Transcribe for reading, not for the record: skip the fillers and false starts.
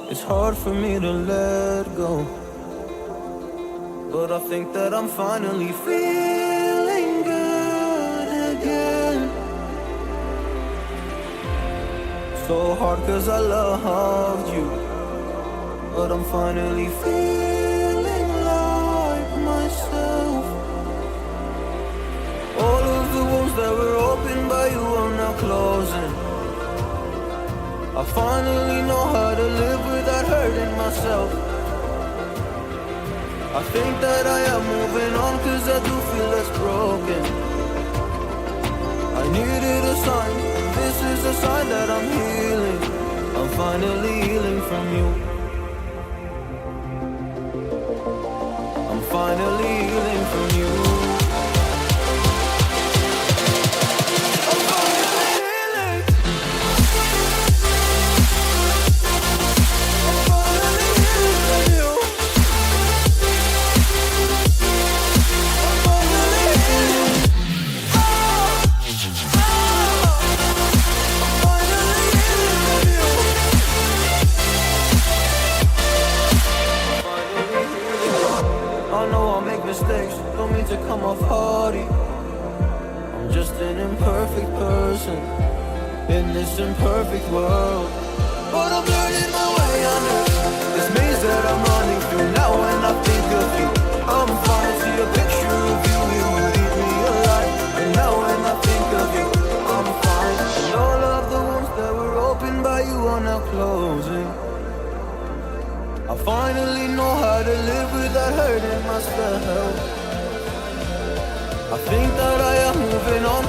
It's hard for me to let go, but I think that I'm finally feeling good again. So hard cause I loved you, but I'm finally feeling like myself. All of the wounds that were opened by you are now closing. I finally know how to live without hurting myself. I think that I am moving on cause I do feel less broken. I needed a sign, this is a sign that I'm healing. I'm finally healing from you. I'm finally healing from you. Mistakes, don't mean to come off hardy. I'm just an imperfect person in this imperfect world, but I'm learning my way under this maze that I'm running through. Now when I think of you, I'm fine. See a picture of you, you would eat me alive. And now when I think of you, I'm fine. And all of the wounds that were opened by you are now closing. I finally know how to live without hurting myself. I think that I am moving on.